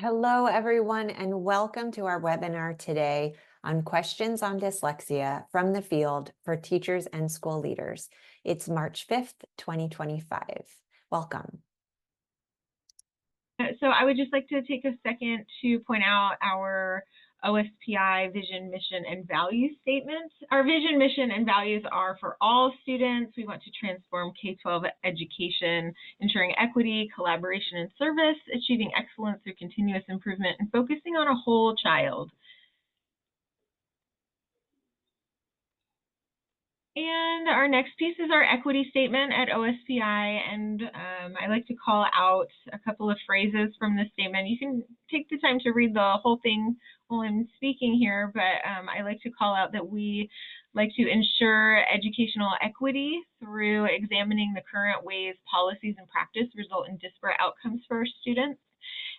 Hello, everyone, and welcome to our webinar today on questions on dyslexia from the field for teachers and school leaders. It's March 5th, 2025. Welcome. So I would just like to take a second to point out our OSPI vision, mission, and value statements. Our vision, mission, and values are for all students. We want to transform K-12 education, ensuring equity, collaboration, and service, achieving excellence through continuous improvement, and focusing on a whole child. And our next piece is our equity statement at OSPI, and I like to call out a couple of phrases from this statement. You can take the time to read the whole thing while I'm speaking here, but I like to call out that we like to ensure educational equity through examining the current ways policies and practice result in disparate outcomes for our students,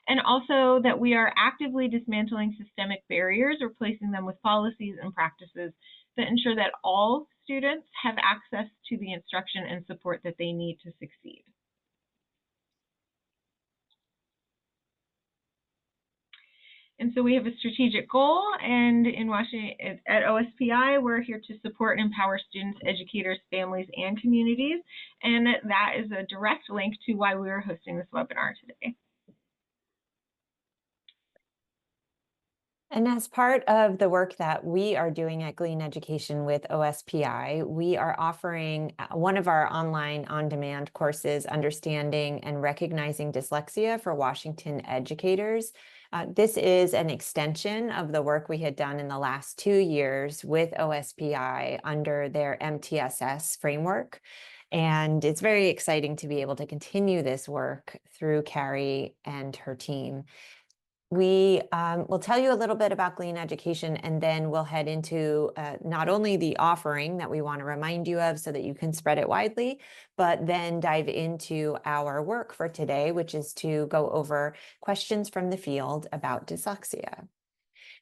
and also that we are actively dismantling systemic barriers, replacing them with policies and practices that ensure that all students have access to the instruction and support that they need to succeed. And so we have a strategic goal, and in Washington at OSPI, we're here to support and empower students, educators, families, and communities. And that is a direct link to why we are hosting this webinar today. And as part of the work that we are doing at Glean Education with OSPI, we are offering one of our online on-demand courses, Understanding and Recognizing Dyslexia for Washington Educators. This is an extension of the work we had done in the last 2 years with OSPI under their MTSS framework. And it's very exciting to be able to continue this work through Carrie and her team. We will tell you a little bit about Glean Education, and then we'll head into not only the offering that we want to remind you of so that you can spread it widely, but then dive into our work for today, which is to go over questions from the field about dyslexia.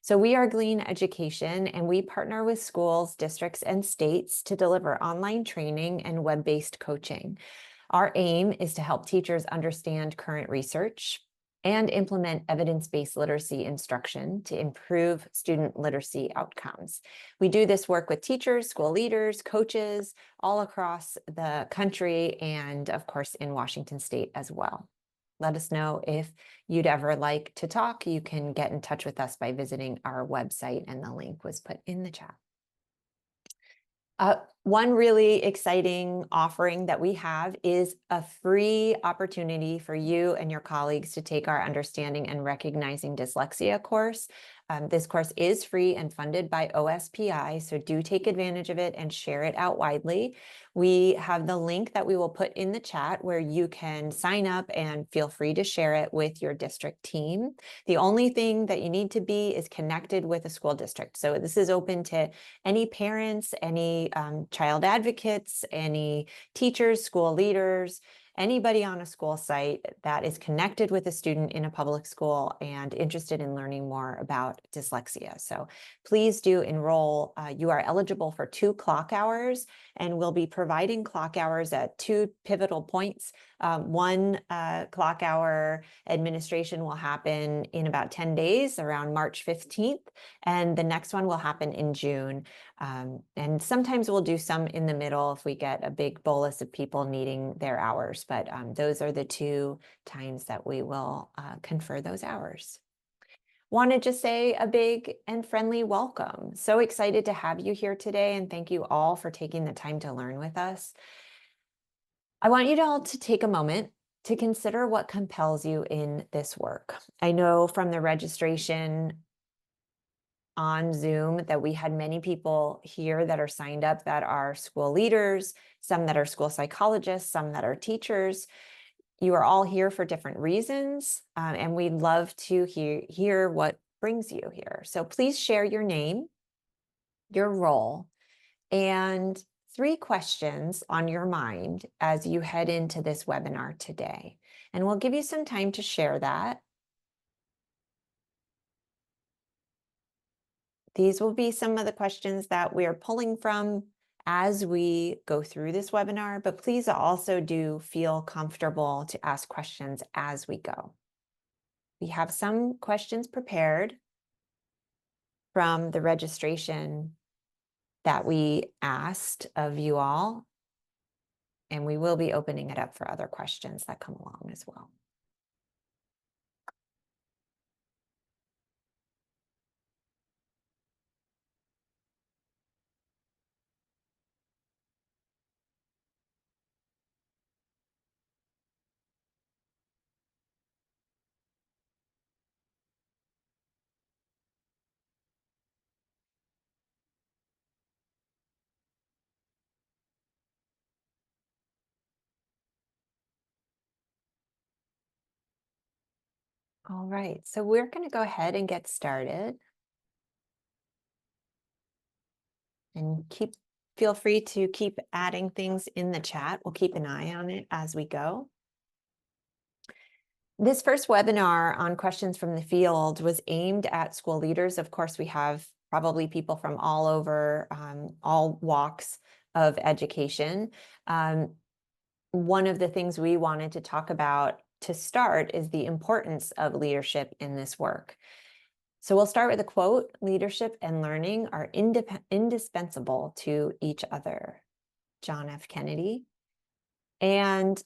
So we are Glean Education, and we partner with schools, districts, and states to deliver online training and web-based coaching. Our aim is to help teachers understand current research and implement evidence-based literacy instruction to improve student literacy outcomes. We do this work with teachers, school leaders, coaches, all across the country, and of course in Washington State as well. Let us know if you'd ever like to talk. You can get in touch with us by visiting our website, and the link was put in the chat. One really exciting offering that we have is a free opportunity for you and your colleagues to take our Understanding and Recognizing Dyslexia course. This course is free and funded by OSPI, so do take advantage of it and share it out widely. We have the link that we will put in the chat where you can sign up and feel free to share it with your district team. The only thing that you need to be is connected with a school district. So this is open to any parents, any child advocates, any teachers, school leaders, anybody on a school site that is connected with a student in a public school and interested in learning more about dyslexia. So please do enroll. You are eligible for 2 clock hours, and we'll be providing clock hours at 2 pivotal points. One clock hour administration will happen in about 10 days, around March 15th, and the next one will happen in June. And sometimes we'll do some in the middle if we get a big bolus of people needing their hours, but those are the 2 times that we will confer those hours. Want to just say a big and friendly welcome. So excited to have you here today, and thank you all for taking the time to learn with us. I want you all to take a moment to consider what compels you in this work. I know from the registration on Zoom that we had many people here that are signed up that are school leaders, some that are school psychologists, some that are teachers. You are all here for different reasons, and we'd love to hear what brings you here. So please share your name, your role, and 3 questions on your mind as you head into this webinar today. And we'll give you some time to share that. These will be some of the questions that we are pulling from as we go through this webinar, but please also do feel comfortable to ask questions as we go. we have some questions prepared from the registration that we asked of you all, and we will be opening it up for other questions that come along as well. All right, so we're going to go ahead and get started. And feel free to keep adding things in the chat. We'll keep an eye on it as we go. This first webinar on questions from the field was aimed at school leaders. Of course, we have probably people from all over, all walks of education. One of the things we wanted to talk about to start is the importance of leadership in this work. So we'll start with a quote: "Leadership and learning are indispensable to each other." John F. Kennedy. And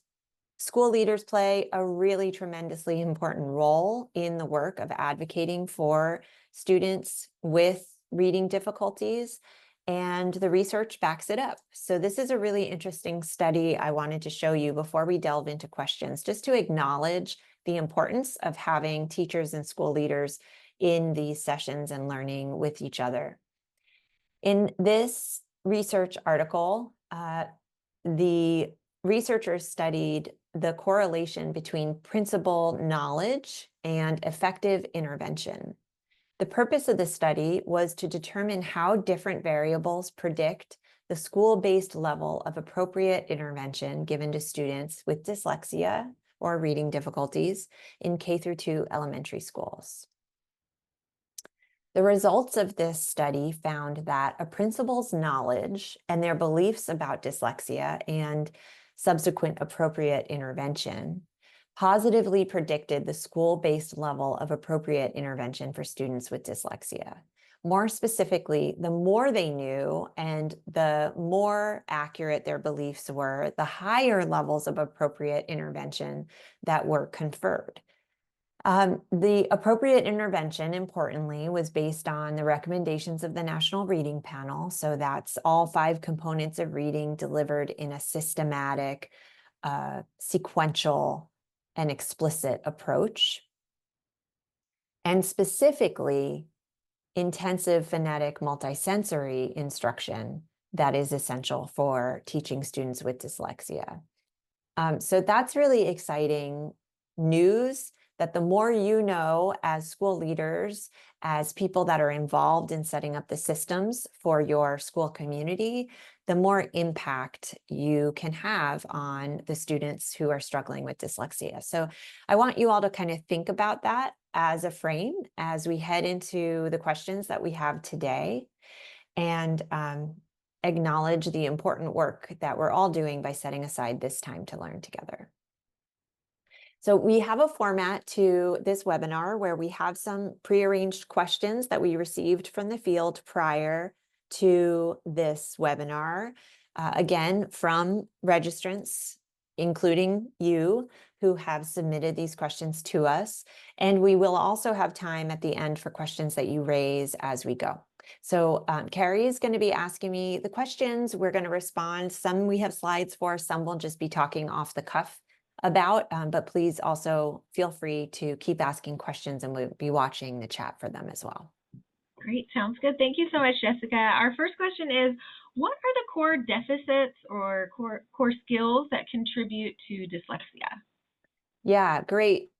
school leaders play a really tremendously important role in the work of advocating for students with reading difficulties, and the research backs it up. So this is a really interesting study I wanted to show you before we delve into questions, just to acknowledge the importance of having teachers and school leaders in these sessions and learning with each other. In this research article, the researchers studied the correlation between principal knowledge and effective intervention. The purpose of the study was to determine how different variables predict the school-based level of appropriate intervention given to students with dyslexia or reading difficulties in K-2 elementary schools. The results of this study found that a principal's knowledge and their beliefs about dyslexia and subsequent appropriate intervention positively predicted the school-based level of appropriate intervention for students with dyslexia. More specifically, the more they knew and the more accurate their beliefs were, the higher levels of appropriate intervention that were conferred. The appropriate intervention, importantly, was based on the recommendations of the National Reading Panel. So that's all 5 components of reading delivered in a systematic, sequential, and explicit approach. And specifically, intensive phonetic multisensory instruction that is essential for teaching students with dyslexia. So that's really exciting news, that the more you know as school leaders, as people that are involved in setting up the systems for your school community, the more impact you can have on the students who are struggling with dyslexia. So I want you all to kind of think about that as a frame as we head into the questions that we have today, and acknowledge the important work that we're all doing by setting aside this time to learn together. So we have a format to this webinar where we have some prearranged questions that we received from the field prior to this webinar, again, from registrants, including you, who have submitted these questions to us. And we will also have time at the end for questions that you raise as we go. So Carrie is going to be asking me the questions. We're going to respond. Some we have slides for, some we'll just be talking off the cuff about, but please also feel free to keep asking questions, and we'll be watching the chat for them as well. Great, sounds good. Thank you so much, Jessica. Our first question is, what are the core deficits or core skills that contribute to dyslexia? Yeah, great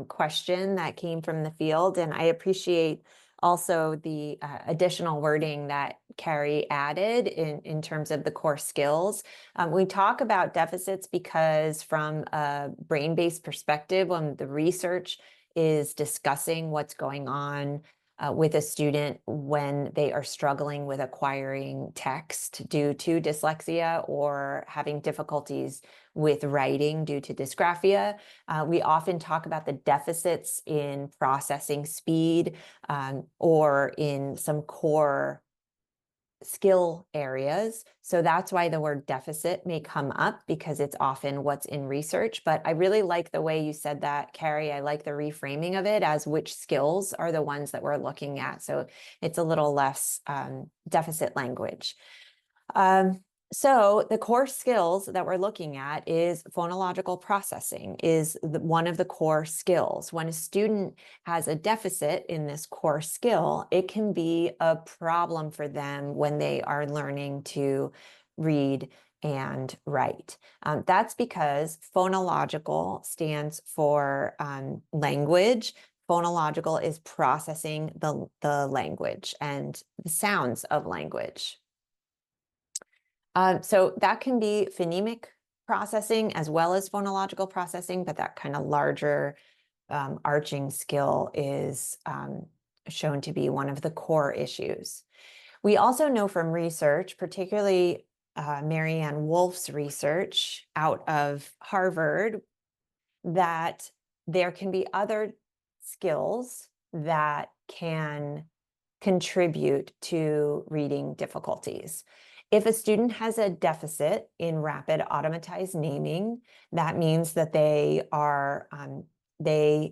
question that came from the field, and I appreciate also the additional wording that Carrie added in terms of the core skills. We talk about deficits because from a brain-based perspective, when the research is discussing what's going on with a student when they are struggling with acquiring text due to dyslexia or having difficulties with writing due to dysgraphia. We often talk about the deficits in processing speed or in some core skill areas. So that's why the word deficit may come up, because it's often what's in research. But I really like the way you said that, Carrie. I like the reframing of it as which skills are the ones that we're looking at. So it's a little less deficit language. So the core skills that we're looking at is phonological processing is one of the core skills. When a student has a deficit in this core skill, it can be a problem for them when they are learning to read and write. That's because phonological stands for language. Phonological is processing the language and the sounds of language. So that can be phonemic processing as well as phonological processing, but that kind of larger arching skill is shown to be one of the core issues. We also know from research, particularly Marianne Wolf's research out of Harvard, that there can be other skills that can contribute to reading difficulties. If a student has a deficit in rapid automatized naming, that means that they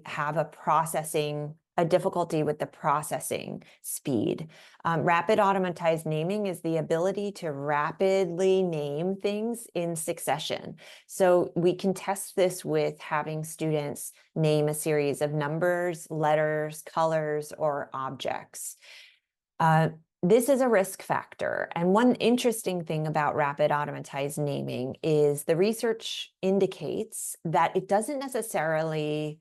have a difficulty with the processing speed. Rapid automatized naming is the ability to rapidly name things in succession. So we can test this with having students name a series of numbers, letters, colors, or objects. This is a risk factor. And one interesting thing about rapid automatized naming is the research indicates that it doesn't necessarily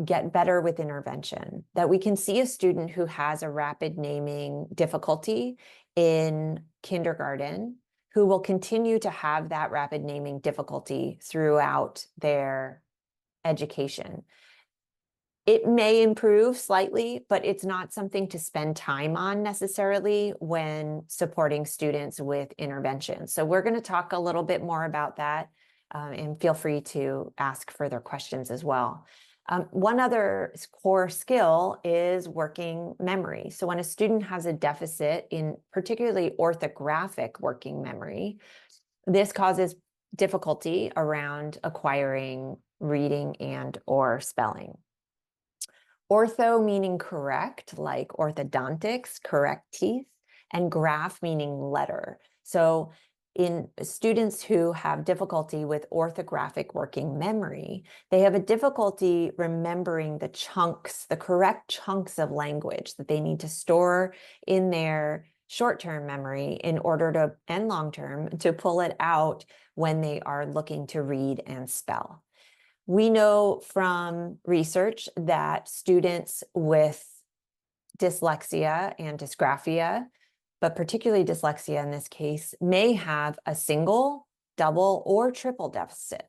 get better with intervention, that we can see a student who has a rapid naming difficulty in kindergarten who will continue to have that rapid naming difficulty throughout their education. It may improve slightly, but it's not something to spend time on necessarily when supporting students with intervention. So we're going to talk a little bit more about that, and feel free to ask further questions as well. One other core skill is working memory. So when a student has a deficit in particularly orthographic working memory, this causes difficulty around acquiring reading and or spelling. Ortho meaning correct, like orthodontics, correct teeth, and graph meaning letter. So in students who have difficulty with orthographic working memory, they have a difficulty remembering the chunks, the correct chunks of language that they need to store in their short-term memory in order to, and long-term, to pull it out when they are looking to read and spell. We know from research that students with dyslexia and dysgraphia, but particularly dyslexia in this case, may have a single, double, or triple deficit.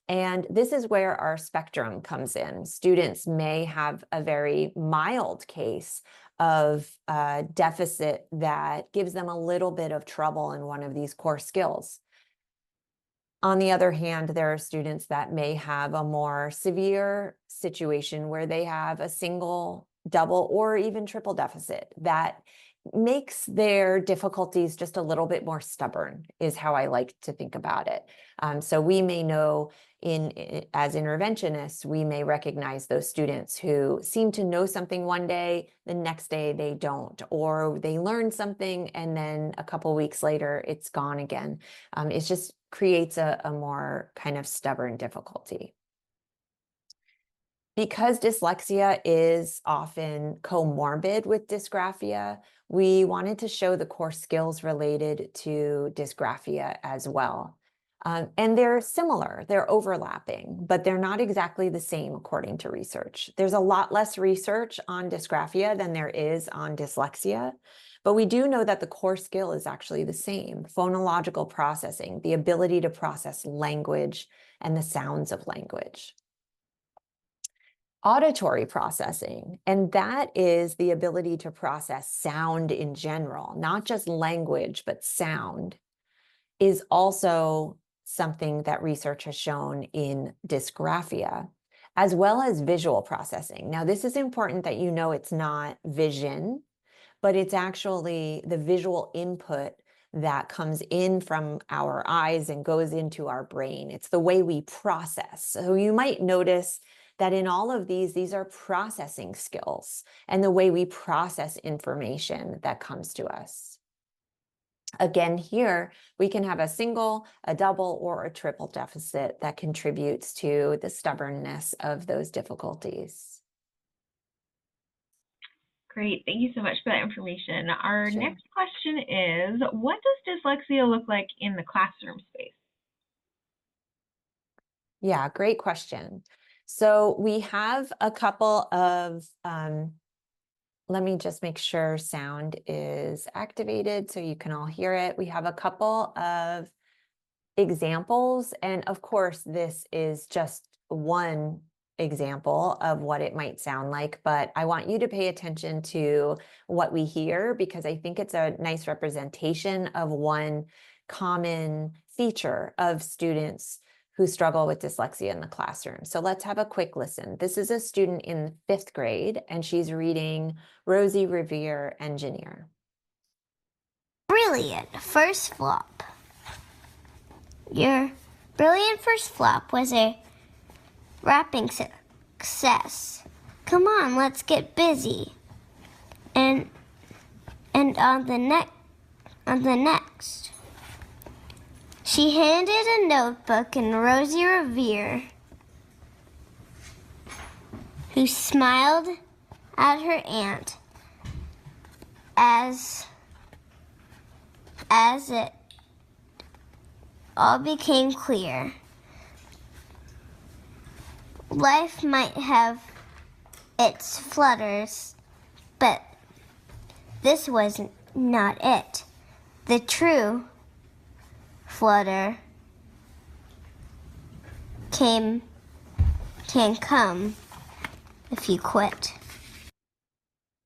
And this is where our spectrum comes in. Students may have a very mild case of a deficit that gives them a little bit of trouble in one of these core skills. On the other hand, there are students that may have a more severe situation where they have a single, double, or even triple deficit that makes their difficulties just a little bit more stubborn, is how I like to think about it. So we may know as interventionists, we may recognize those students who seem to know something one day, the next day they don't, or they learn something and then a couple weeks later it's gone again. It just creates a more kind of stubborn difficulty. Because dyslexia is often comorbid with dysgraphia, we wanted to show the core skills related to dysgraphia as well. And they're similar, they're overlapping, but they're not exactly the same according to research. There's a lot less research on dysgraphia than there is on dyslexia, but we do know that the core skill is actually the same: phonological processing, the ability to process language and the sounds of language. auditory processing, and that is the ability to process sound in general, not just language, but sound, is also something that research has shown in dysgraphia, as well as visual processing. Now, this is important that you know it's not vision, but it's actually the visual input that comes in from our eyes and goes into our brain. It's the way we process. So you might notice that in all of these are processing skills and the way we process information that comes to us. Again, here we can have a single, a double, or a triple deficit that contributes to the stubbornness of those difficulties. Great, thank you so much for that information. Our Sure. next question is, what does dyslexia look like in the classroom space? Yeah, great question. So we have a couple of, let me just make sure sound is activated so you can all hear it. We have a couple of examples, and of course, this is just one example of what it might sound like, but I want you to pay attention to what we hear because I think it's a nice representation of one common feature of students who struggle with dyslexia in the classroom. So let's have a quick listen. This is a student in 5th grade, and she's reading Rosie Revere, Engineer. Brilliant first flop. Your brilliant first flop was a rapping success. Come on, let's get busy. And on the next. She handed a notebook and Rosie Revere, who smiled at her aunt as it all became clear. Life might have its flutters, but this was not it. The true flutter can come if you quit.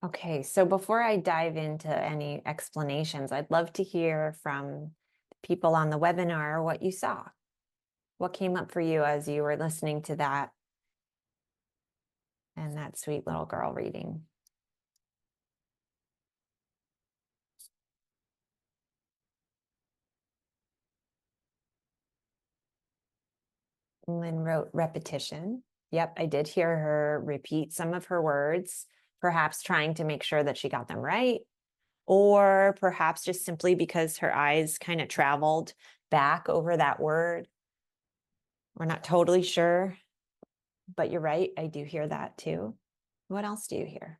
Okay, so before I dive into any explanations, I'd love to hear from people on the webinar what you saw. What came up for you as you were listening to that and that sweet little girl reading? Lynn wrote repetition. Yep, I did hear her repeat some of her words, perhaps trying to make sure that she got them right, or perhaps just simply because her eyes kind of traveled back over that word. We're not totally sure, but you're right, I do hear that too. What else do you hear?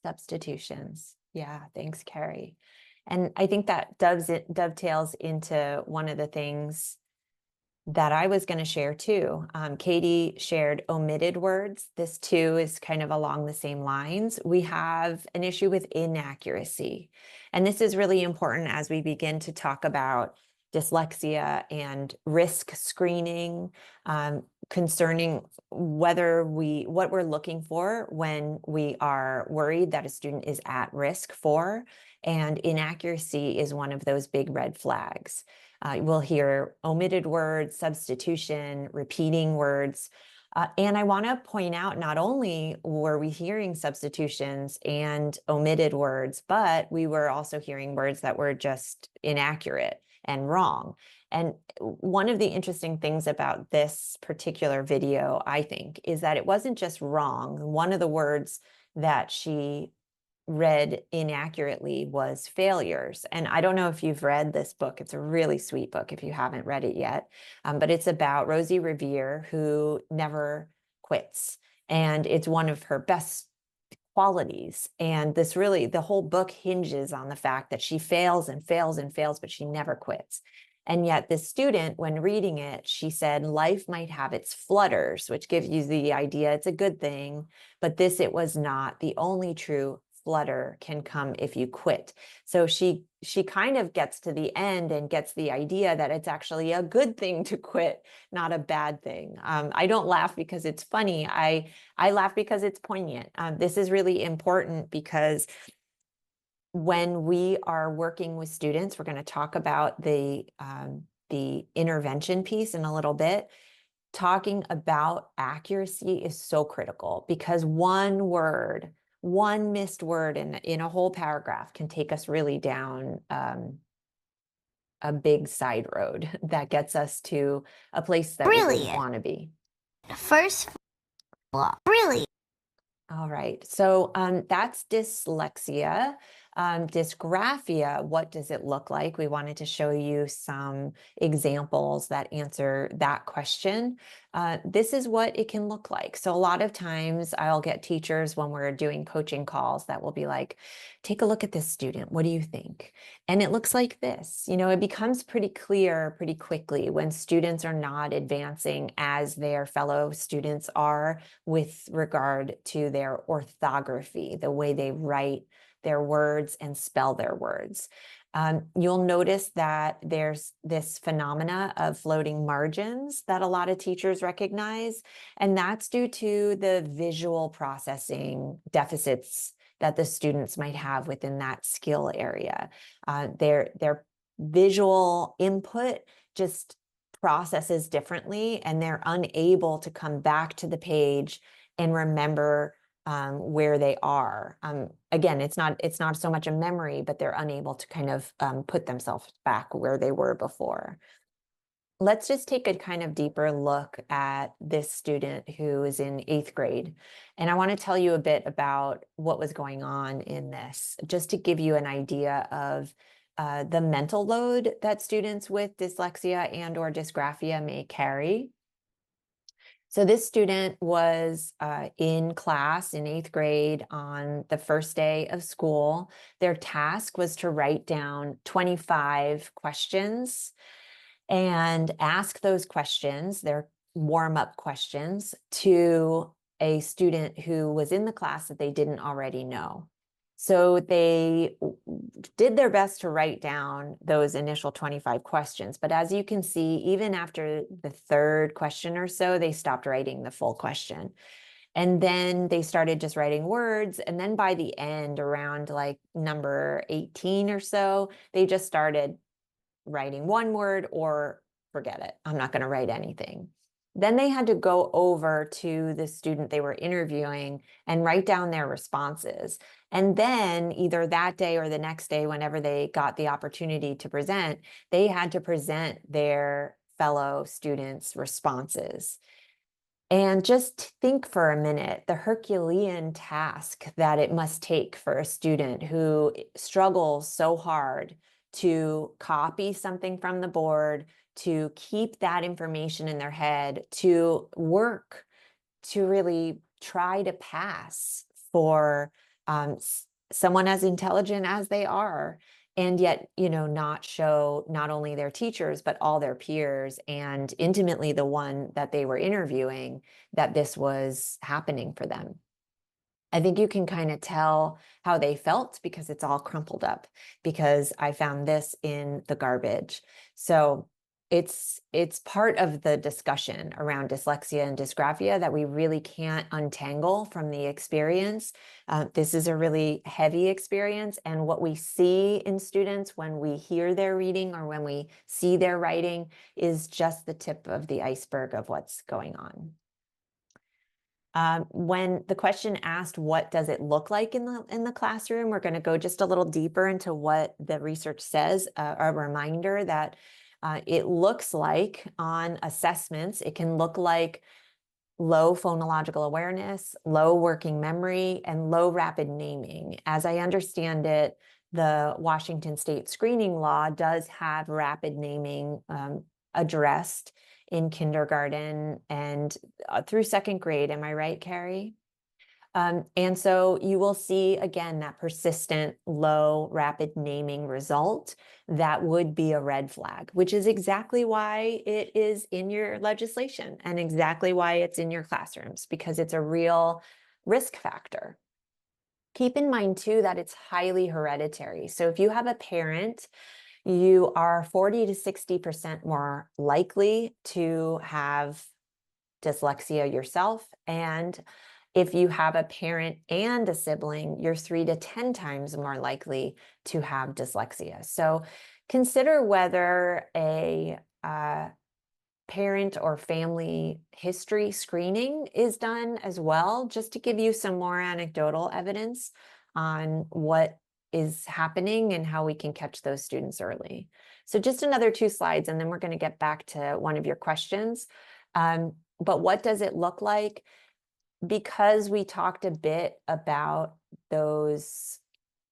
Substitutions. Yeah, thanks, Carrie. And I think that dovetails into one of the things that I was going to share too. Katie shared omitted words. This too is kind of along the same lines. We have an issue with inaccuracy. And this is really important as we begin to talk about dyslexia and risk screening, concerning what we're looking for when we are worried that a student is at risk for. And inaccuracy is one of those big red flags. We'll hear omitted words, substitution, repeating words. And I want to point out, not only were we hearing substitutions and omitted words, but we were also hearing words that were just inaccurate and wrong. And one of the interesting things about this particular video, I think, is that it wasn't just wrong. One of the words that she read inaccurately was failures. And I don't know if you've read this book. It's a really sweet book if you haven't read it yet. But it's about Rosie Revere, who never quits. And it's one of her best qualities. And this really, the whole book hinges on the fact that she fails and fails and fails, but she never quits. And yet this student, when reading it, she said, life might have its flutters, which gives you the idea it's a good thing, but this, it was not. The only true flutter can come if you quit. So she kind of gets to the end and gets the idea that it's actually a good thing to quit, not a bad thing. I don't laugh because it's funny. I laugh because it's poignant. This is really important because when we are working with students, we're going to talk about the intervention piece in a little bit. Talking about accuracy is so critical because one word, one missed word in a whole paragraph can take us really down a big side road that gets us to a place that we didn't Brilliant. want to be. First flop. Brilliant. All right, so that's dyslexia. Dysgraphia, what does it look like? We wanted to show you some examples that answer that question. This is what it can look like. So a lot of times I'll get teachers when we're doing coaching calls that will be like, take a look at this student. What do you think? And it looks like this. You know, it becomes pretty clear pretty quickly when students are not advancing as their fellow students are with regard to their orthography, the way they write their words and spell their words. You'll notice that there's this phenomena of floating margins that a lot of teachers recognize, and that's due to the visual processing deficits that the students might have within that skill area. Their visual input just processes differently, and they're unable to come back to the page and remember where they are. Again, it's not so much a memory, but they're unable to kind of put themselves back where they were before. Let's just take a kind of deeper look at this student who is in 8th grade. And I want to tell you a bit about what was going on in this, just to give you an idea of the mental load that students with dyslexia and or dysgraphia may carry. So this student was in class in 8th grade on the first day of school. Their task was to write down 25 questions and ask those questions, their warm-up questions, to a student who was in the class that they didn't already know. So they did their best to write down those initial 25 questions. But as you can see, even after the 3rd question or so, they stopped writing the full question. And then they started just writing words. And then by the end, around like number 18 or so, they just started writing one word or forget it. I'm not going to write anything. Then they had to go over to the student they were interviewing and write down their responses. And then either that day or the next day, whenever they got the opportunity to present, they had to present their fellow students' responses. And just think for a minute, the Herculean task that it must take for a student who struggles so hard to copy something from the board, to keep that information in their head, to work to really try to pass for someone as intelligent as they are, and yet, you know, not show not only their teachers, but all their peers and intimately the one that they were interviewing that this was happening for them. I think you can kind of tell how they felt because it's all crumpled up, because I found this in the garbage. So it's part of the discussion around dyslexia and dysgraphia that we really can't untangle from the experience. This is a really heavy experience, and what we see in students when we hear their reading or when we see their writing is just the tip of the iceberg of what's going on. When the question asked, what does it look like in the classroom, we're going to go just a little deeper into what the research says, a reminder that it looks like on assessments, it can look like low phonological awareness, low working memory, and low rapid naming. As I understand it, the Washington State screening law does have rapid naming addressed in kindergarten and through 2nd grade. Am I right, Carrie? And so you will see, again, that persistent, low, rapid naming result that would be a red flag, which is exactly why it is in your legislation and exactly why it's in your classrooms, because it's a real risk factor. Keep in mind, too, that it's highly hereditary. So if you have a parent, you are 40 to 60% more likely to have dyslexia yourself. And if you have a parent and a sibling, you're 3 to 10 times more likely to have dyslexia. So consider whether a parent or family history screening is done as well, just to give you some more anecdotal evidence on what is happening and how we can catch those students early. So just another 2 slides, and then we're going to get back to one of your questions. But what does it look like? Because we talked a bit about those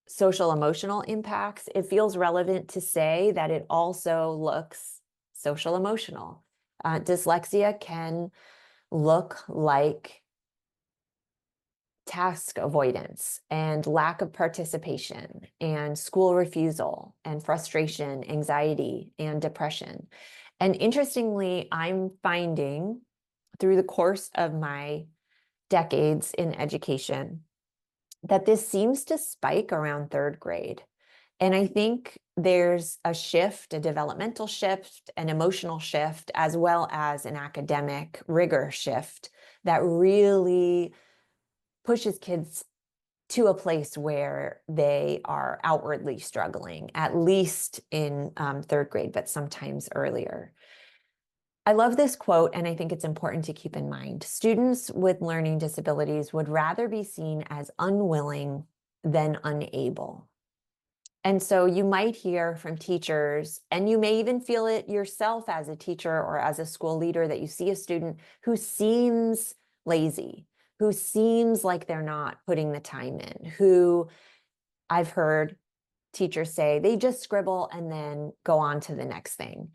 social emotional impacts, it feels relevant to say that it also looks social emotional. Dyslexia can look like task avoidance and lack of participation and school refusal and frustration, anxiety, and depression. And interestingly, I'm finding through the course of my decades in education that this seems to spike around 3rd grade. And I think there's a shift, a developmental shift, an emotional shift, as well as an academic rigor shift that really pushes kids to a place where they are outwardly struggling, at least in 3rd grade, but sometimes earlier. I love this quote, and I think it's important to keep in mind. Students with learning disabilities would rather be seen as unwilling than unable. And so you might hear from teachers, and you may even feel it yourself as a teacher or as a school leader, that you see a student who seems lazy, who seems like they're not putting the time in, who I've heard teachers say they just scribble and then go on to the next thing.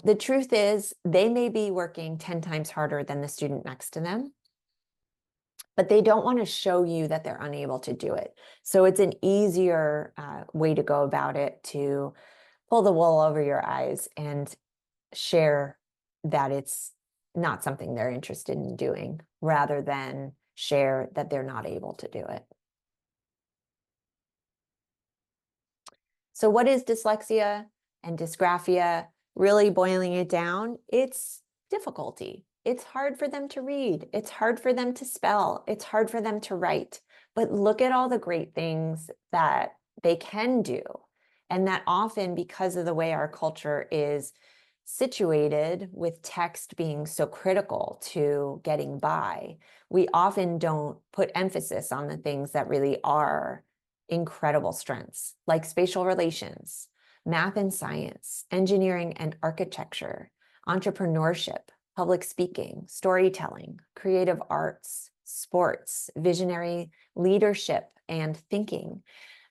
The truth is, they may be working 10 times harder than the student next to them, but they don't want to show you that they're unable to do it. So it's an easier way to go about it, to pull the wool over your eyes and share that it's not something they're interested in doing, rather than share that they're not able to do it. So what is dyslexia and dysgraphia? Really boiling it down, it's difficulty. It's hard for them to read. It's hard for them to spell. It's hard for them to write. But look at all the great things that they can do. And that often, because of the way our culture is situated, with text being so critical to getting by, we often don't put emphasis on the things that really are incredible strengths, like spatial relations, math and science, engineering and architecture, entrepreneurship, public speaking, storytelling, creative arts, sports, visionary leadership, and thinking.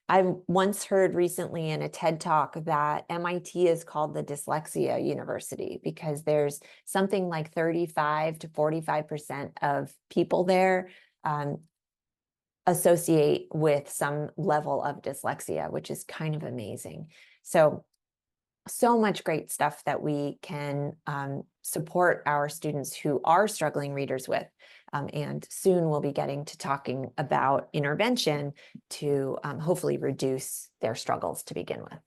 I once heard recently in a TED Talk that MIT is called the Dyslexia University, because there's something like 35 to 45% of people there associate with some level of dyslexia, which is kind of amazing. So much great stuff that we can support our students who are struggling readers with. And soon we'll be getting to talking about intervention to hopefully reduce their struggles to begin with.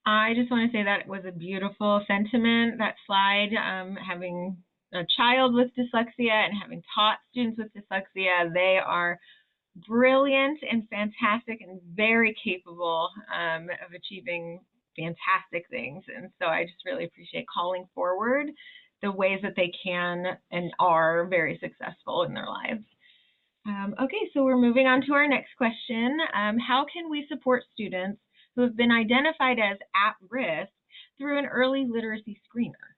I just want to say that was a beautiful sentiment, that slide, having a child with dyslexia and having taught students with dyslexia. They are brilliant and fantastic and very capable of achieving fantastic things. And so I just really appreciate calling forward the ways that they can and are very successful in their lives. Okay, so we're moving on to our next question. How can we support students who have been identified as at risk through an early literacy screener?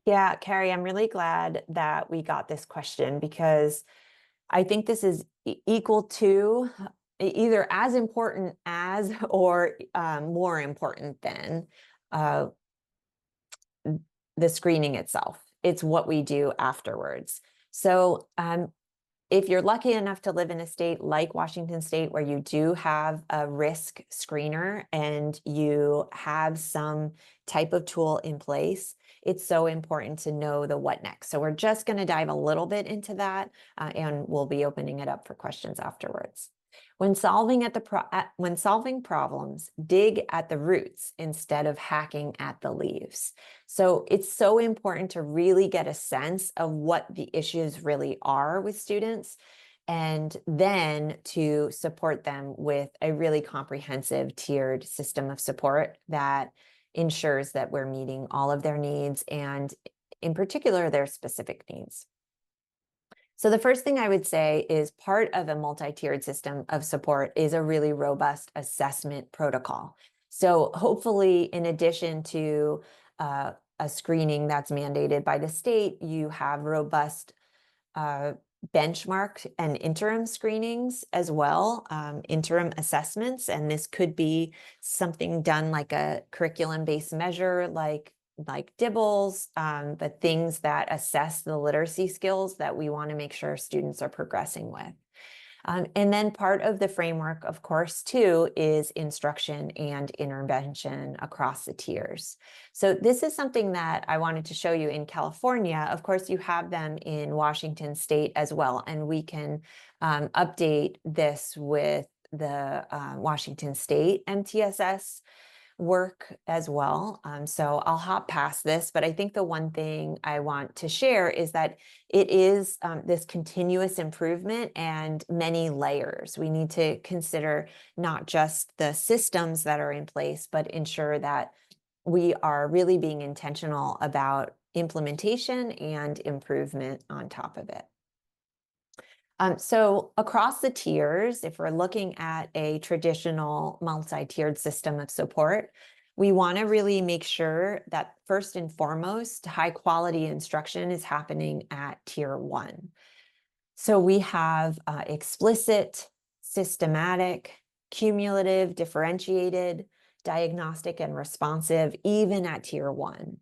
Yeah, Carrie, I'm really glad that we got this question, because I think this is equal to, either as important as, or more important than the screening itself. It's what we do afterwards. So if you're lucky enough to live in a state like Washington State, where you do have a risk screener and you have some type of tool in place, it's so important to know the what next. So we're just going to dive a little bit into that, and we'll be opening it up for questions afterwards. When solving problems, dig at the roots instead of hacking at the leaves. So it's so important to really get a sense of what the issues really are with students, and then to support them with a really comprehensive tiered system of support that ensures that we're meeting all of their needs, and in particular, their specific needs. So the first thing I would say is part of a multi-tiered system of support is a really robust assessment protocol. So hopefully, in addition to a screening that's mandated by the state, you have robust benchmark and interim screenings as well, interim assessments. And this could be something done like a curriculum-based measure, like DIBELS, but things that assess the literacy skills that we want to make sure students are progressing with. And then part of the framework, of course, too, is instruction and intervention across the tiers. So this is something that I wanted to show you in California. Of course, you have them in Washington State as well, and we can update this with the Washington State MTSS work as well. So I'll hop past this, but I think the one thing I want to share is that it is this continuous improvement and many layers. We need to consider not just the systems that are in place, but ensure that we are really being intentional about implementation and improvement on top of it. So across the tiers, if we're looking at a traditional multi-tiered system of support, we want to really make sure that first and foremost, high quality instruction is happening at tier 1. So we have explicit, systematic, cumulative, differentiated, diagnostic, and responsive, even at tier 1.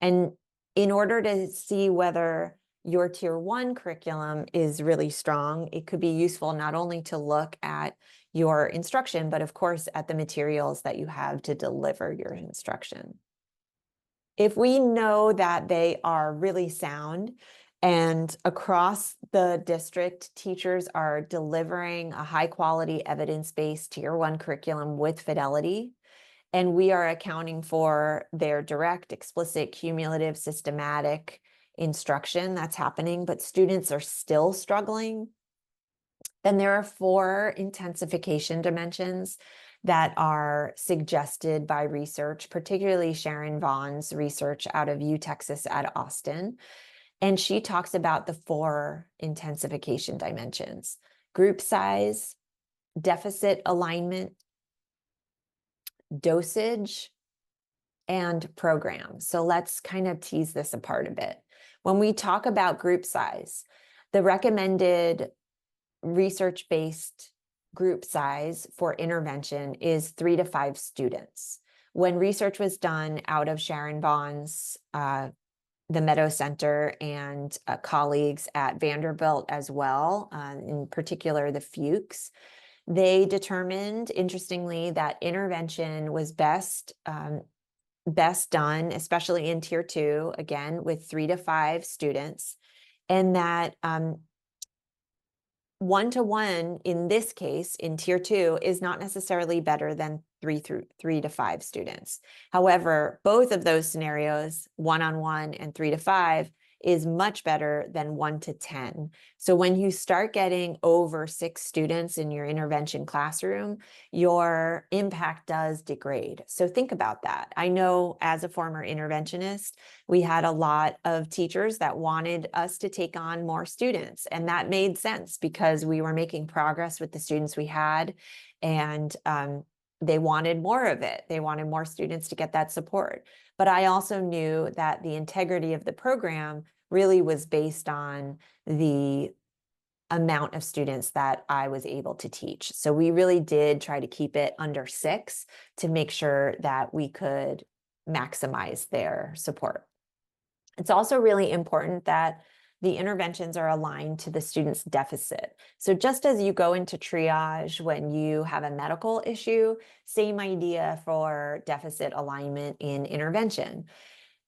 And in order to see whether your tier 1 curriculum is really strong, it could be useful not only to look at your instruction, but of course at the materials that you have to deliver your instruction. If we know that they are really sound and across the district, teachers are delivering a high quality evidence-based tier 1 curriculum with fidelity, and we are accounting for their direct, explicit, cumulative, systematic instruction that's happening, but students are still struggling, then there are 4 intensification dimensions that are suggested by research, particularly Sharon Vaughn's research out of UTexas at Austin. And she talks about the 4 intensification dimensions: group size, deficit alignment, dosage, and program. So let's kind of tease this apart a bit. When we talk about group size, the recommended research-based group size for intervention is 3 to 5 students. When research was done out of Sharon Vaughn's, the Meadow Center, and colleagues at Vanderbilt as well, in particular the Fuchs, they determined, interestingly, that intervention was best done, especially in tier 2, again, with 3 to 5 students, and that 1-to-1 in this case, in tier 2, is not necessarily better than 3 to 5 students. However, both of those scenarios, 1-on-1 and 3 to 5, is much better than 1 to 10. So when you start getting over 6 students in your intervention classroom, your impact does degrade. So think about that. I know as a former interventionist, we had a lot of teachers that wanted us to take on more students, and that made sense because we were making progress with the students we had, and they wanted more of it. They wanted more students to get that support. But I also knew that the integrity of the program really was based on the amount of students that I was able to teach. So we really did try to keep it under 6 to make sure that we could maximize their support. It's also really important that the interventions are aligned to the student's deficit. So just as you go into triage when you have a medical issue, same idea for deficit alignment in intervention.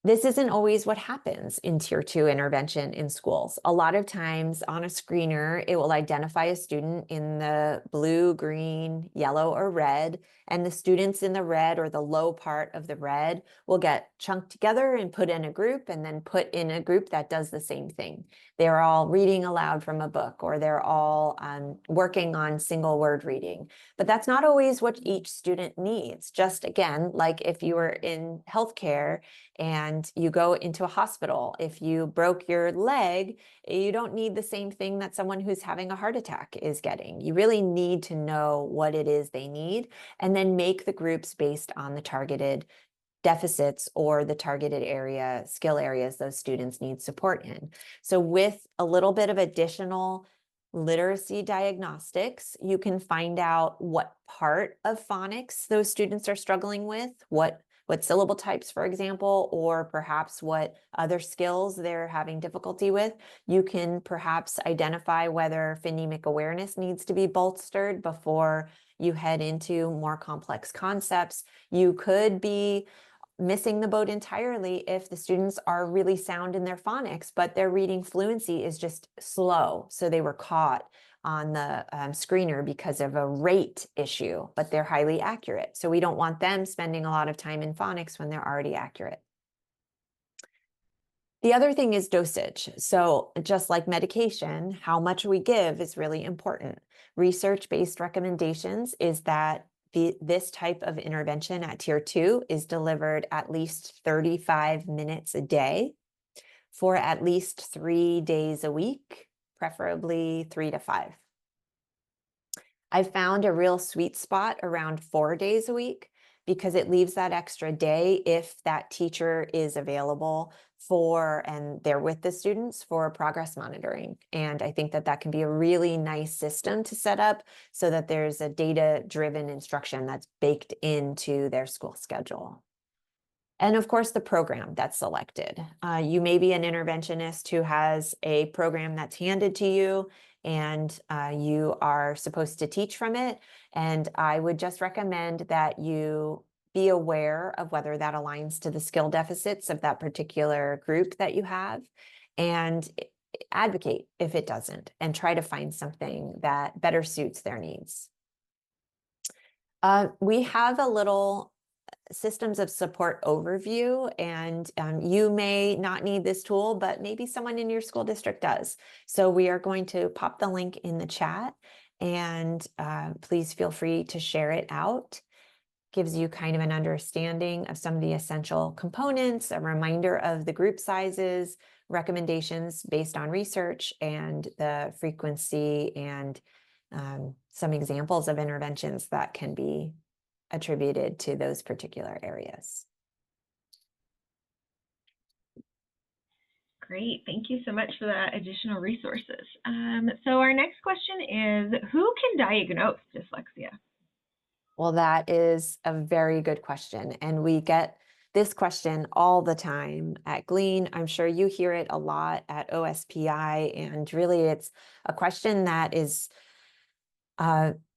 This isn't always what happens in Tier 2 intervention in schools. A lot of times on a screener, it will identify a student in the blue, green, yellow, or red, and the students in the red or the low part of the red will get chunked together and put in a group, and then put in a group that does the same thing. They're all reading aloud from a book, or they're all working on single word reading. But that's not always what each student needs. Just again, like if you were in healthcare and you go into a hospital, if you broke your leg, you don't need the same thing that someone who's having a heart attack is getting. You really need to know what it is they need, and then make the groups based on the targeted deficits or the targeted skill areas those students need support in. So with a little bit of additional literacy diagnostics, you can find out what part of phonics those students are struggling with, what syllable types, for example, or perhaps what other skills they're having difficulty with. You can perhaps identify whether phonemic awareness needs to be bolstered before you head into more complex concepts. You could be missing the boat entirely if the students are really sound in their phonics, but their reading fluency is just slow. So they were caught on the screener because of a rate issue, but they're highly accurate. So we don't want them spending a lot of time in phonics when they're already accurate. The other thing is dosage. So just like medication, how much we give is really important. Research-based recommendations is that this type of intervention at Tier 2 is delivered at least 35 minutes a day for at least 3 days a week, preferably 3 to 5. I've found a real sweet spot around 4 days a week because it leaves that extra day if that teacher is available and they're with the students for progress monitoring. And I think that can be a really nice system to set up so that there's a data-driven instruction that's baked into their school schedule. And of course, the program that's selected. You may be an interventionist who has a program that's handed to you, and you are supposed to teach from it. And I would just recommend that you be aware of whether that aligns to the skill deficits of that particular group that you have, and advocate if it doesn't, and try to find something that better suits their needs. We have a little systems of support overview, and you may not need this tool, but maybe someone in your school district does. So we are going to pop the link in the chat, and please feel free to share it out. Gives you kind of an understanding of some of the essential components, a reminder of the group sizes, recommendations based on research, and the frequency, and some examples of interventions that can be attributed to those particular areas. Great, thank you so much for that additional resources. So our next question is, who can diagnose dyslexia? Well, that is a very good question. And we get this question all the time at Glean. I'm sure you hear it a lot at OSPI. And really, it's a question that is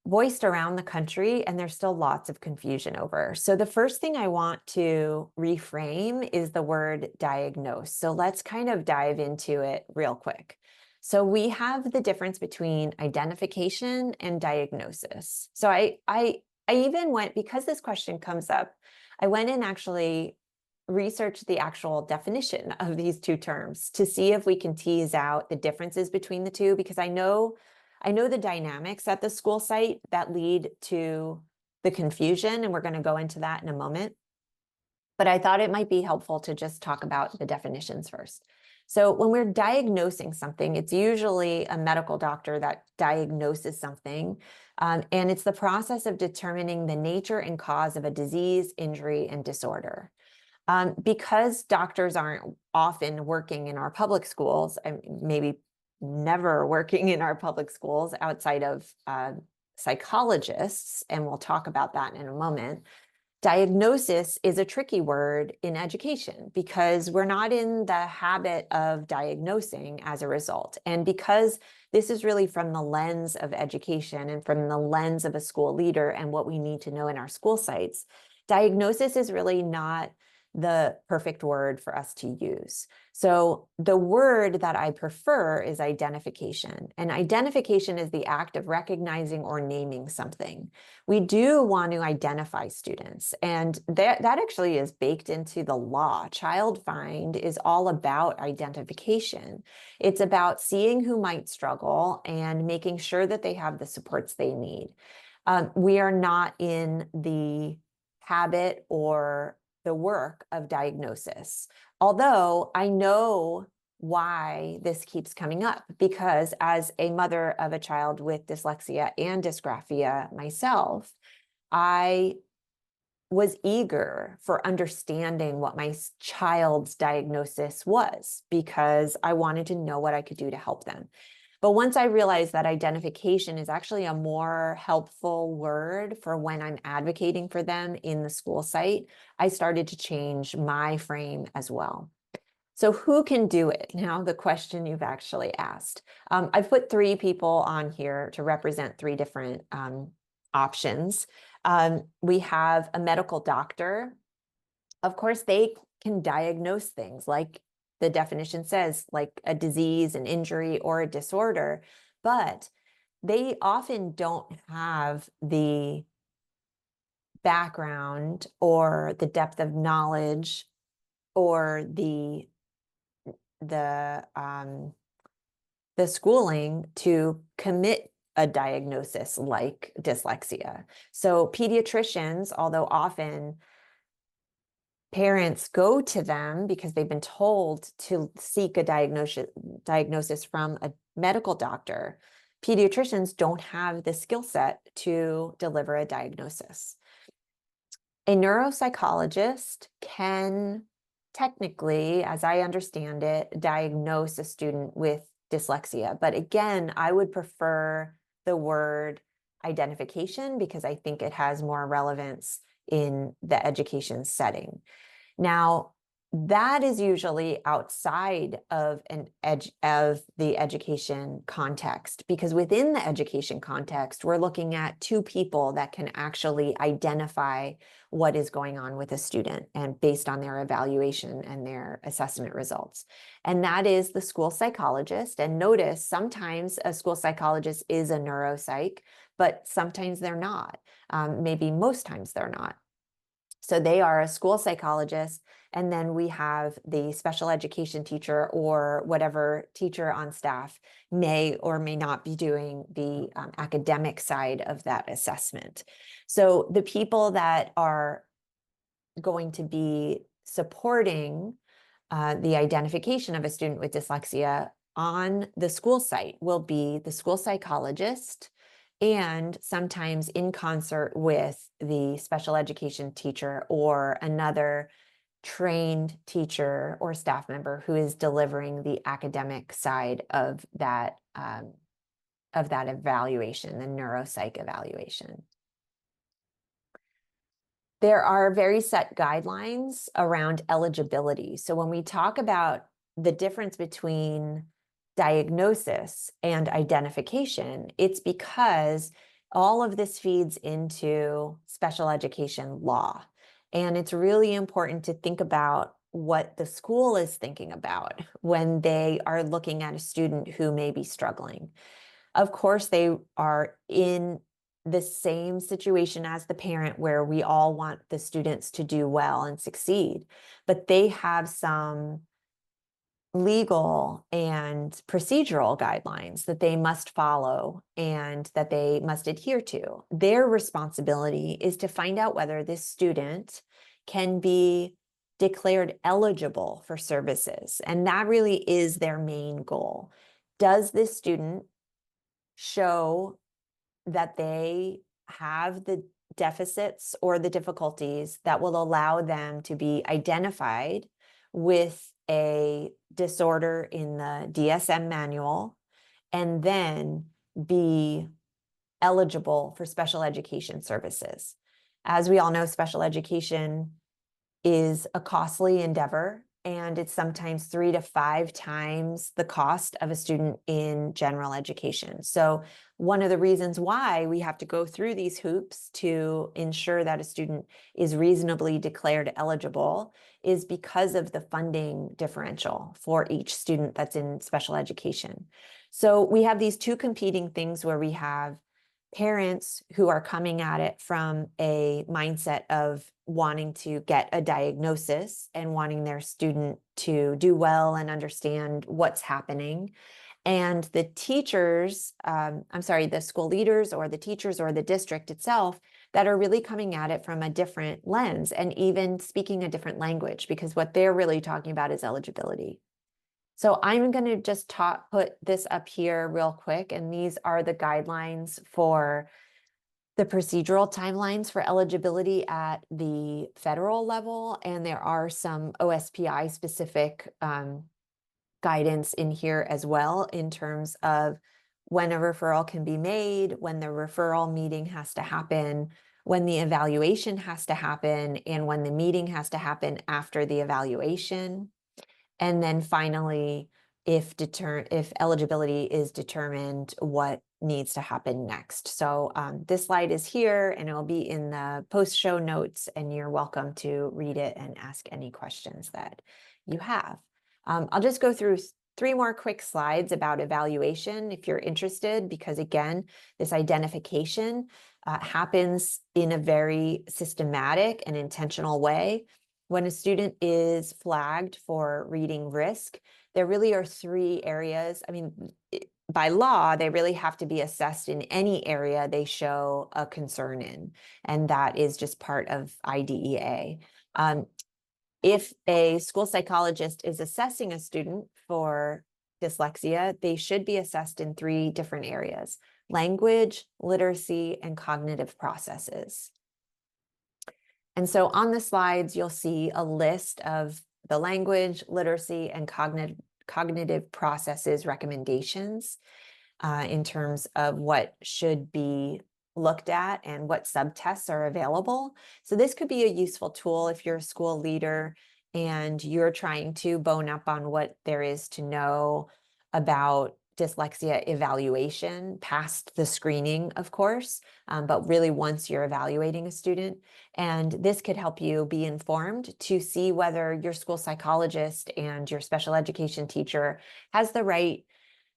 voiced around the country, and there's still lots of confusion over. So the first thing I want to reframe is the word diagnose. So let's kind of dive into it real quick. So we have the difference between identification and diagnosis. So I even went, because this question comes up, I went and actually researched the actual definition of these two terms to see if we can tease out the differences between the two, because I know the dynamics at the school site that lead to the confusion, and we're going to go into that in a moment. But I thought it might be helpful to just talk about the definitions first. So when we're diagnosing something, it's usually a medical doctor that diagnoses something, and it's the process of determining the nature and cause of a disease, injury, and disorder. Because doctors aren't often working in our public schools, and maybe never working in our public schools outside of psychologists, and we'll talk about that in a moment. Diagnosis is a tricky word in education because we're not in the habit of diagnosing as a result. And because this is really from the lens of education and from the lens of a school leader and what we need to know in our school sites, diagnosis is really not the perfect word for us to use. So the word that I prefer is identification. And identification is the act of recognizing or naming something. We do want to identify students, and that actually is baked into the law. Child Find is all about identification. It's about seeing who might struggle and making sure that they have the supports they need. We are not in the habit or the work of diagnosis. Although I know why this keeps coming up, because as a mother of a child with dyslexia and dysgraphia myself, I was eager for understanding what my child's diagnosis was because I wanted to know what I could do to help them. But once I realized that identification is actually a more helpful word for when I'm advocating for them in the school site, I started to change my frame as well. So who can do it? Now, the question you've actually asked. I've put 3 people on here to represent 3 different options. We have a medical doctor. Of course, they can diagnose things like the definition says, like a disease, an injury, or a disorder, but they often don't have the background or the depth of knowledge or the schooling to commit a diagnosis like dyslexia. So pediatricians, although often parents go to them because they've been told to seek a diagnosis from a medical doctor, pediatricians don't have the skill set to deliver a diagnosis. A neuropsychologist can technically, as I understand it, diagnose a student with dyslexia. But again, I would prefer the word identification because I think it has more relevance in the education setting. Now, that is usually outside of the education context, because within the education context, we're looking at 2 people that can actually identify what is going on with a student and based on their evaluation and their assessment results. And that is the school psychologist. And notice sometimes a school psychologist is a neuropsych, but sometimes they're not. Maybe most times they're not. So they are a school psychologist, and then we have the special education teacher or whatever teacher on staff may or may not be doing the academic side of that assessment. So the people that are going to be supporting the identification of a student with dyslexia on the school site will be the school psychologist, and sometimes in concert with the special education teacher or another trained teacher or staff member who is delivering the academic side of that evaluation, the neuropsych evaluation. There are very set guidelines around eligibility. So when we talk about the difference between diagnosis and identification, it's because all of this feeds into special education law. And it's really important to think about what the school is thinking about when they are looking at a student who may be struggling. Of course, they are in the same situation as the parent where we all want the students to do well and succeed, but they have some legal and procedural guidelines that they must follow and that they must adhere to. Their responsibility is to find out whether this student can be declared eligible for services. And that really is their main goal. Does this student show that they have the deficits or the difficulties that will allow them to be identified with a disorder in the DSM manual and then be eligible for special education services? As we all know, special education is a costly endeavor, and it's sometimes 3 to 5 times the cost of a student in general education. So one of the reasons why we have to go through these hoops to ensure that a student is reasonably declared eligible is because of the funding differential for each student that's in special education. So we have these two competing things where we have parents who are coming at it from a mindset of wanting to get a diagnosis and wanting their student to do well and understand what's happening. And the teachers, the school leaders or the teachers or the district itself that are really coming at it from a different lens and even speaking a different language, because what they're really talking about is eligibility. So I'm going to just put this up here real quick, and these are the guidelines for the procedural timelines for eligibility at the federal level, and there are some OSPI specific guidance in here as well in terms of when a referral can be made, when the referral meeting has to happen, when the evaluation has to happen, and when the meeting has to happen after the evaluation. And then finally, if eligibility is determined, what needs to happen next. So this slide is here and it'll be in the post show notes, and you're welcome to read it and ask any questions that you have. I'll just go through 3 more quick slides about evaluation if you're interested, because again, this identification happens in a very systematic and intentional way. When a student is flagged for reading risk, there really are 3 areas. I mean, by law, they really have to be assessed in any area they show a concern in, and that is just part of IDEA. If a school psychologist is assessing a student for dyslexia, they should be assessed in 3 different areas: language, literacy, and cognitive processes. And so on the slides, you'll see a list of the language, literacy, and cognitive processes recommendations in terms of what should be looked at and what subtests are available. So this could be a useful tool if you're a school leader and you're trying to bone up on what there is to know about dyslexia evaluation past the screening, of course, but really once you're evaluating a student. And this could help you be informed to see whether your school psychologist and your special education teacher has the right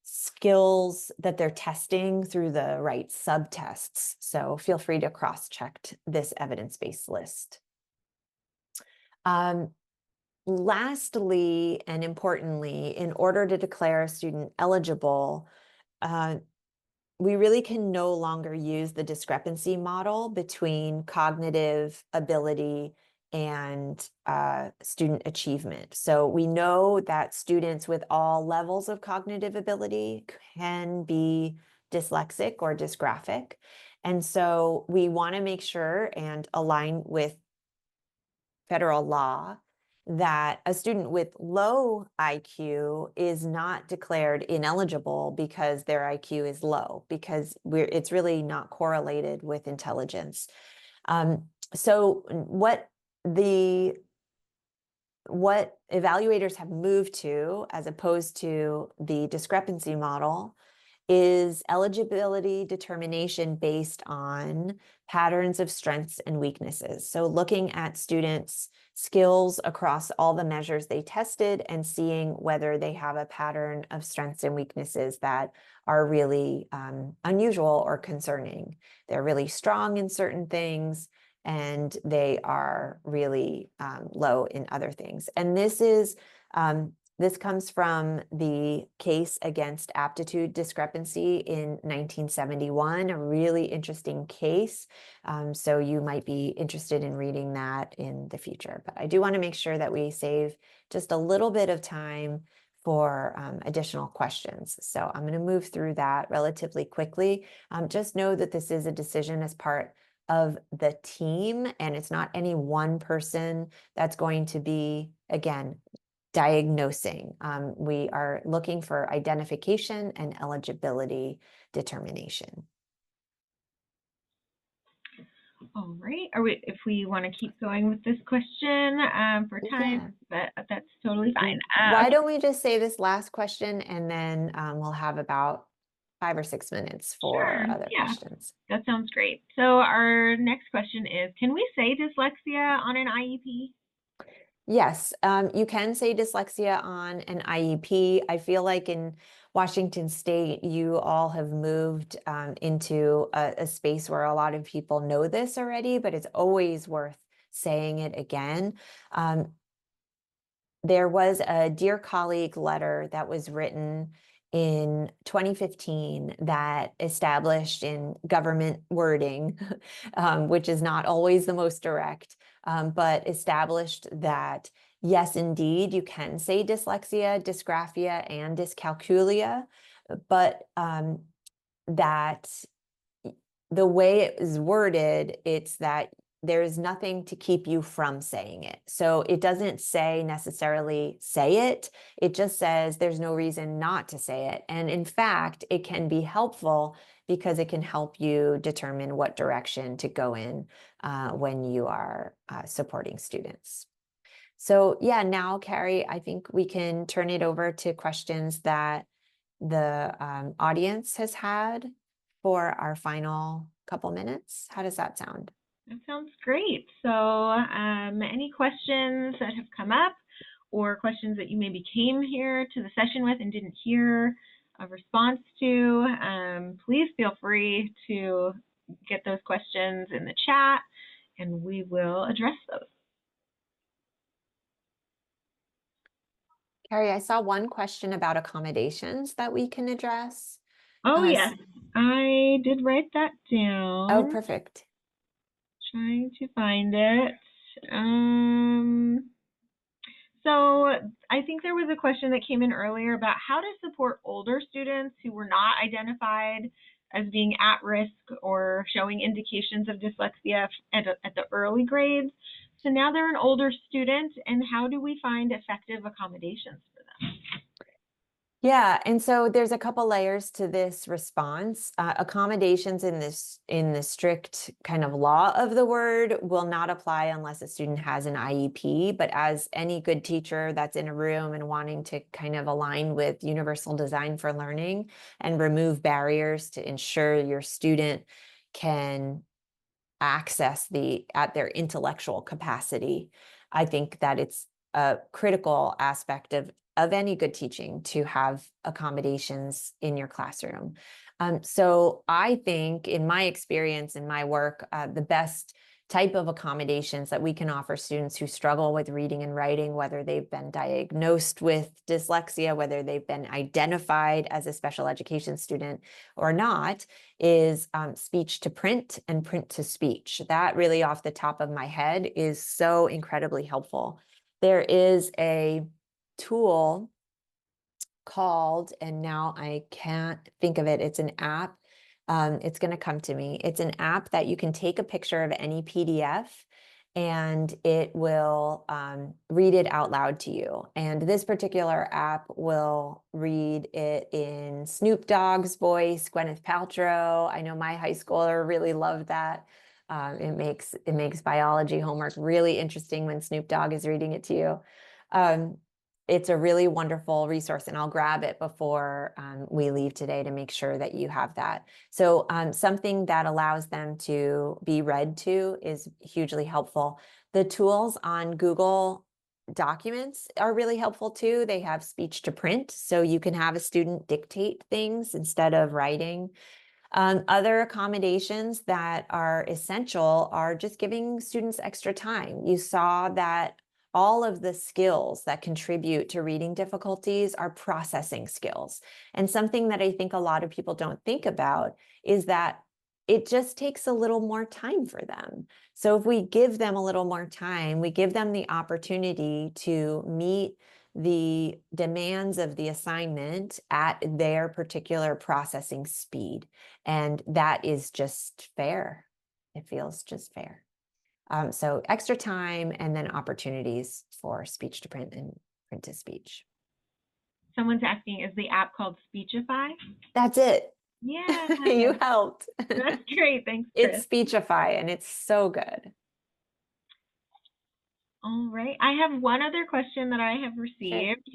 skills that they're testing through the right subtests. So feel free to cross-check this evidence-based list. Lastly, and importantly, in order to declare a student eligible, we really can no longer use the discrepancy model between cognitive ability and student achievement. So we know that students with all levels of cognitive ability can be dyslexic or dysgraphic. And so we want to make sure and align with federal law that a student with low IQ is not declared ineligible because their IQ is low, because it's really not correlated with intelligence. So what evaluators have moved to, as opposed to the discrepancy model, is eligibility determination based on patterns of strengths and weaknesses. So looking at students' skills across all the measures they tested and seeing whether they have a pattern of strengths and weaknesses that are really unusual or concerning. They're really strong in certain things, and they are really low in other things. And this comes from the case against aptitude discrepancy in 1971, a really interesting case. So you might be interested in reading that in the future. But I do want to make sure that we save just a little bit of time for additional questions. So I'm going to move through that relatively quickly. Just know that this is a decision as part of the team, and it's not any one person that's going to be, again, diagnosing. We are looking for identification and eligibility determination. All right. If we want to keep going with this question for time, that's totally fine. Why Okay. don't we just say this last question and then we'll have about 5 or 6 minutes for Sure. other Yeah, questions. that sounds great. So our next question is, can we say dyslexia on an IEP? Yes, you can say dyslexia on an IEP. I feel like in Washington State, you all have moved into a space where a lot of people know this already, but it's always worth saying it again. There was a Dear Colleague letter that was written in 2015 that established in government wording, which is not always the most direct, but established that, yes, indeed, you can say dyslexia, dysgraphia, and dyscalculia, but that the way it is worded, it's that there is nothing to keep you from saying it. So it doesn't say necessarily say it. It just says there's no reason not to say it. And in fact, it can be helpful because it can help you determine what direction to go in when you are supporting students. So yeah, now, Carrie, I think we can turn it over to questions that the audience has had for our final couple minutes. How does that sound? That sounds great. So any questions that have come up or questions that you maybe came here to the session with and didn't hear a response to, please feel free to get those questions in the chat and we will address those. Carrie, I saw one question about accommodations that we can address. Oh, yes, I did write that down. Oh, perfect. Trying to find it. So I think there was a question that came in earlier about how to support older students who were not identified as being at risk or showing indications of dyslexia at the early grades. So now they're an older student, and how do we find effective accommodations for them? Yeah, and so there's a couple layers to this response. Accommodations in the strict kind of law of the word will not apply unless a student has an IEP. But as any good teacher that's in a room and wanting to kind of align with universal design for learning and remove barriers to ensure your student can access at their intellectual capacity, I think that it's a critical aspect of any good teaching to have accommodations in your classroom. So I think in my experience, in my work, the best type of accommodations that we can offer students who struggle with reading and writing, whether they've been diagnosed with dyslexia, whether they've been identified as a special education student or not, is speech to print and print to speech. That really off the top of my head is so incredibly helpful. There is a tool called, and now I can't think of it, it's an app. It's going to come to me. It's an app that you can take a picture of any PDF and it will read it out loud to you. And this particular app will read it in Snoop Dogg's voice, Gwyneth Paltrow. I know my high schooler really loved that. It makes biology homework really interesting when Snoop Dogg is reading it to you. It's a really wonderful resource, and I'll grab it before we leave today to make sure that you have that. So something that allows them to be read to is hugely helpful. The tools on Google Documents are really helpful too. They have speech to print, so you can have a student dictate things instead of writing. Other accommodations that are essential are just giving students extra time. You saw that all of the skills that contribute to reading difficulties are processing skills. And something that I think a lot of people don't think about is that it just takes a little more time for them. So if we give them a little more time, we give them the opportunity to meet the demands of the assignment at their particular processing speed. And that is just fair. It feels just fair. So extra time and then opportunities for speech to print and print to speech. Someone's asking, is the app called Speechify? That's it. Yeah, You helped. that's great. Thanks, Chris. It's Speechify and it's so good. All right. I have one other question that I have Sure. received.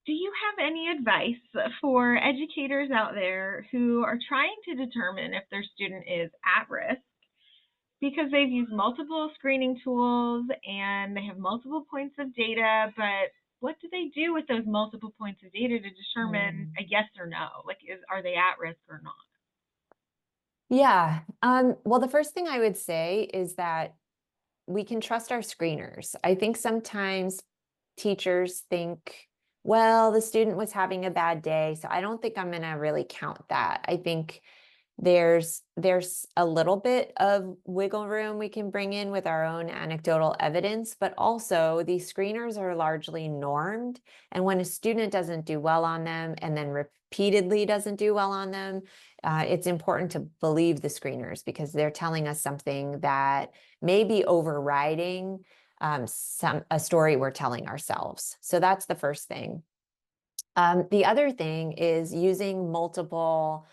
Do you have any advice for educators out there who are trying to determine if their student is at risk because they've used multiple screening tools and they have multiple points of data, but what do they do with those multiple points of data to determine Mm. a yes or no? Like, are they at risk or not? Yeah. Well, the first thing I would say is that we can trust our screeners. I think sometimes teachers think, well, the student was having a bad day, so I don't think I'm going to really count that. I think there's a little bit of wiggle room we can bring in with our own anecdotal evidence, but also these screeners are largely normed. And when a student doesn't do well on them and then repeatedly doesn't do well on them, it's important to believe the screeners because they're telling us something that may be overriding a story we're telling ourselves. So that's the first thing. The other thing is using multiple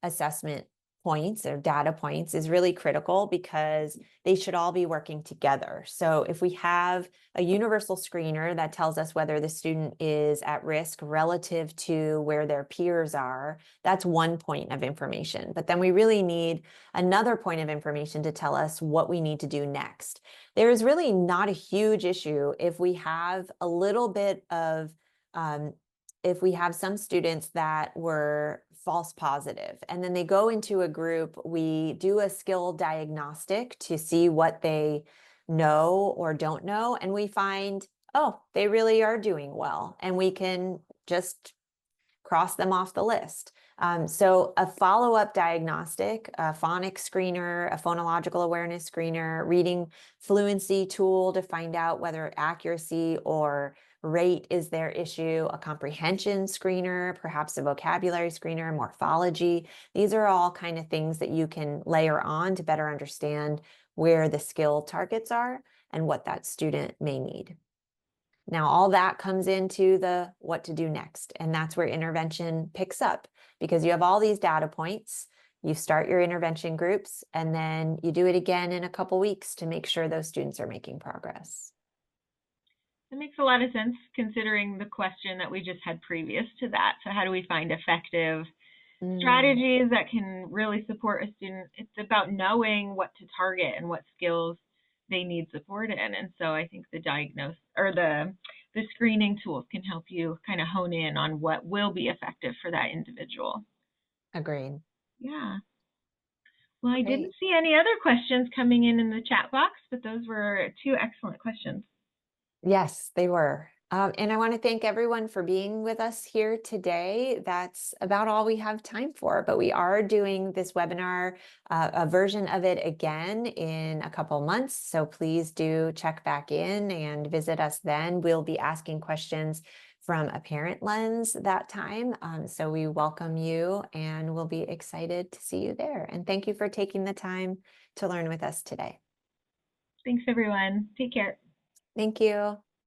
assessment points or data points is really critical because they should all be working together. So if we have a universal screener that tells us whether the student is at risk relative to where their peers are, that's one point of information. But then we really need another point of information to tell us what we need to do next. There is really not a huge issue if we have a little bit of if we have some students that were false positive and then they go into a group, we do a skill diagnostic to see what they know or don't know. And we find, oh, they really are doing well. And we can just cross them off the list. So a follow-up diagnostic, a phonics screener, a phonological awareness screener, reading fluency tool to find out whether accuracy or rate is their issue, a comprehension screener, perhaps a vocabulary screener, morphology. These are all kind of things that you can layer on to better understand where the skill targets are and what that student may need. Now, all that comes into the what to do next. And that's where intervention picks up because you have all these data points. You start your intervention groups and then you do it again in a couple weeks to make sure those students are making progress. That makes a lot of sense considering the question that we just had previous to that. So how do we find effective Mm, strategies that can really support a student? It's about knowing what to target and what skills they need support in. And so I think the diagnose or the screening tools can help you kind of hone in on what will be effective for that individual. agreed. Yeah. Well, I didn't Great. see any other questions coming in the chat box, but those were two excellent questions. Yes, they were. And I want to thank everyone for being with us here today. That's about all we have time for, but we are doing this webinar, a version of it again in a couple months. So please do check back in and visit us then. We'll be asking questions from a parent lens that time. So we welcome you and we'll be excited to see you there. And thank you for taking the time to learn with us today. Thanks, everyone. Take care. Thank you.